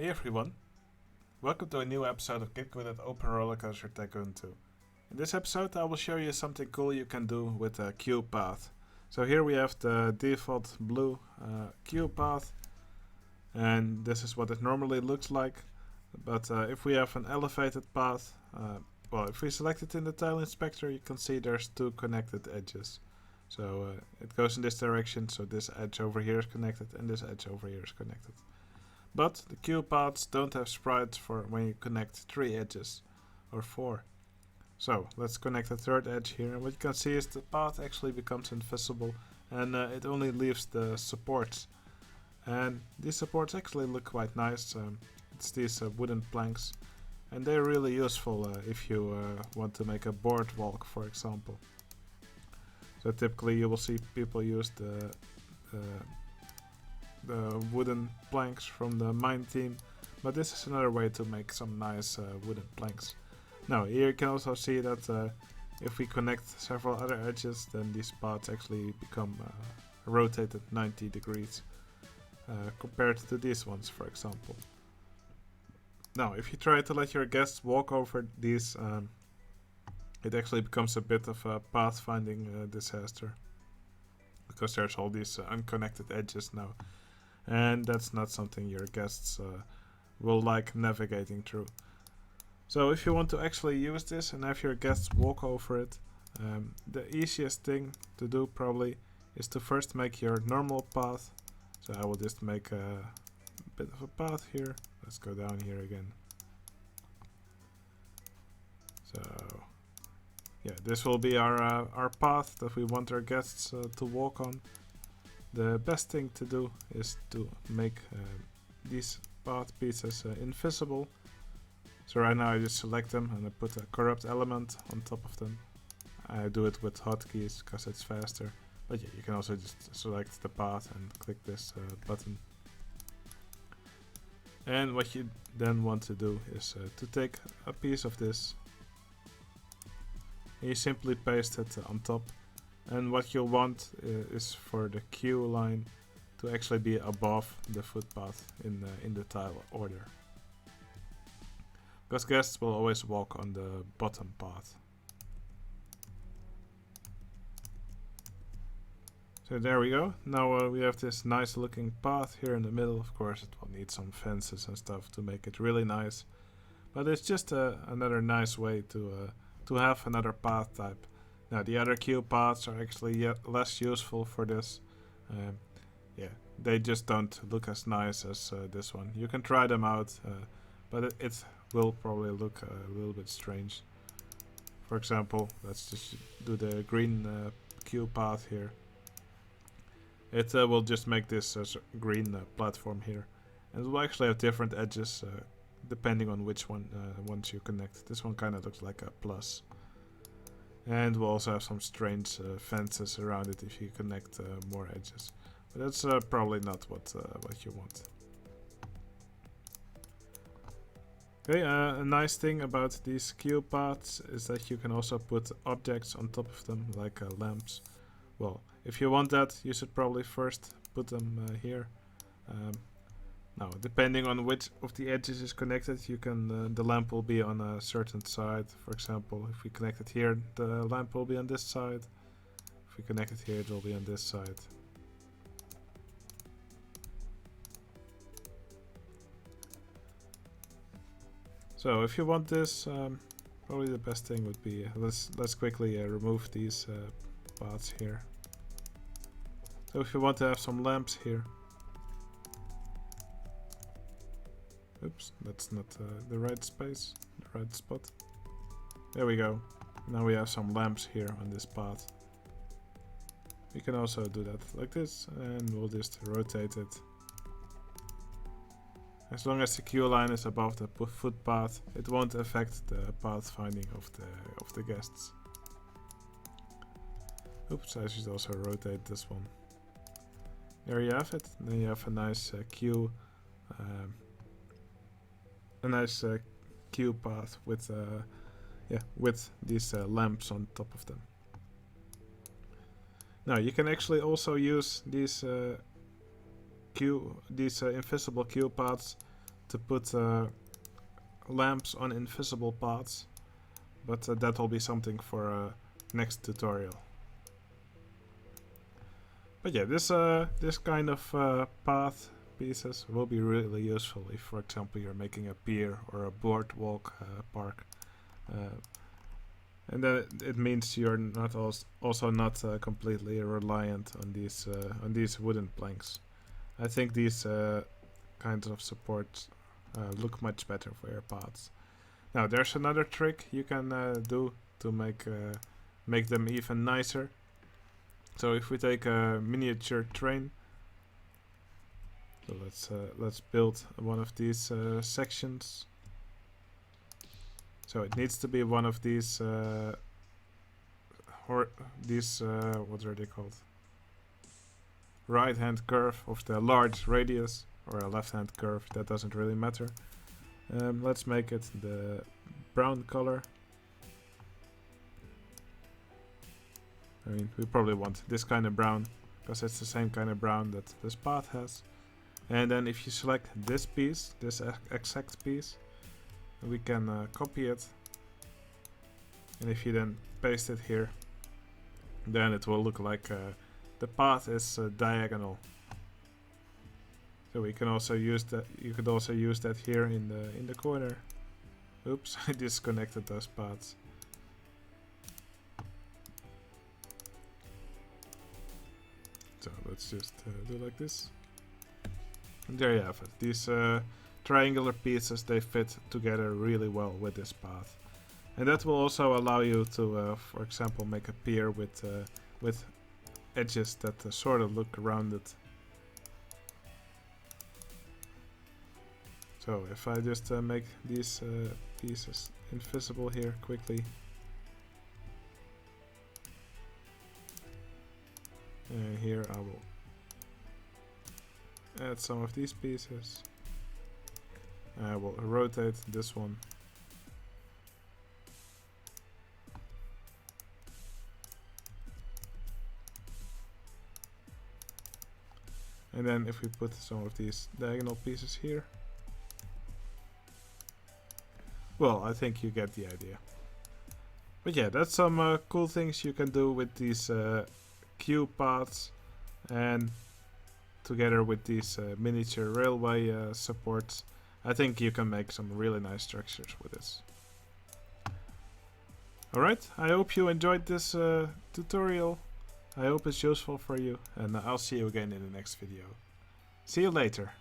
Hey everyone, welcome to a new episode of Git Gud at OpenRCT2. In this episode I will show you something cool you can do with a queue path. So here we have the default blue queue path, and this is what it normally looks like. But if we have an elevated path, if we select it in the tile inspector, you can see there's two connected edges. So it goes in this direction, so this edge over here is connected and this edge over here is connected. But the queue paths don't have sprites for when you connect 3 edges or 4. So let's connect the third edge here, and what you can see is the path actually becomes invisible, and it only leaves the supports. And these supports actually look quite nice. It's these wooden planks, and they're really useful if you want to make a boardwalk, for example. So typically you will see people use the wooden planks from the mine team, but this is another way to make some nice wooden planks. Now here you can also see that if we connect several other edges, then these paths actually become rotated 90 degrees compared to these ones, for example. Now if you try to let your guests walk over these, it actually becomes a bit of a pathfinding disaster, because there's all these unconnected edges now. And that's not something your guests will like navigating through. So if you want to actually use this and have your guests walk over it, the easiest thing to do probably is to first make your normal path. So I will just make a bit of a path here. Let's go down here again. So yeah, this will be our path that we want our guests to walk on. The best thing to do is to make these path pieces invisible. So right now I just select them and I put a corrupt element on top of them. I do it with hotkeys because it's faster. But yeah, you can also just select the path and click this button. And what you then want to do is to take a piece of this and you simply paste it on top. And what you'll want is for the queue line to actually be above the footpath in the tile order, because guests will always walk on the bottom path. So there we go. Now we have this nice looking path here in the middle. Of course it will need some fences and stuff to make it really nice, but it's just another nice way to have another path type. Now the other queue paths are actually yet less useful for this. Yeah, they just don't look as nice as this one. You can try them out, but it will probably look a little bit strange. For example, let's just do the green queue path here. It will just make this green platform here, and it will actually have different edges depending on which one once you connect. This one kind of looks like a plus. And we'll also have some strange fences around it if you connect more edges. But that's probably not what you want. Okay, a nice thing about these queue paths is that you can also put objects on top of them, like lamps. Well, if you want that, you should probably first put them here. Now, depending on which of the edges is connected, you can the lamp will be on a certain side. For example, if we connect it here, the lamp will be on this side. If we connect it here, it will be on this side. So if you want this, probably the best thing would be let's quickly remove these paths here. So if you want to have some lamps here. Oops, that's not the right space, the right spot. There we go. Now we have some lamps here on this path. We can also do that like this, and we'll just rotate it. As long as the queue line is above the footpath, it won't affect the pathfinding of the guests. Oops, I should also rotate this one. There you have it. Then you have a nice queue. A nice queue path with these lamps on top of them. Now you can actually also use these invisible queue paths to put lamps on invisible paths, but that will be something for next tutorial. But yeah, this kind of path pieces will be really useful if, for example, you're making a pier or a boardwalk park. And then it means you're not also not completely reliant on these wooden planks. I think these kinds of supports look much better for your paths. Now there's another trick you can do to make them even nicer. So if we take a miniature train, so let's build one of these sections. So it needs to be one of these what are they called? Right-hand curve of the large radius, or a left-hand curve, that doesn't really matter. Let's make it the brown color. I mean, we probably want this kind of brown, because it's the same kind of brown that this path has. And then if you select this piece, this exact piece, we can copy it. And if you then paste it here, then it will look like the path is diagonal. So we can also use that. You could also use that here in the corner. Oops, I disconnected those paths. So let's just do like this. And there you have it. These triangular pieces, they fit together really well with this path. And that will also allow you to, for example, make a pier with edges that sort of look rounded. So if I just make these pieces invisible here quickly. And here I will add some of these pieces. I will rotate this one. And then if we put some of these diagonal pieces here, well, I think you get the idea. But yeah, that's some cool things you can do with these queue paths, and together with these miniature railway supports, I think you can make some really nice structures with this. Alright, I hope you enjoyed this tutorial. I hope it's useful for you, and I'll see you again in the next video. See you later.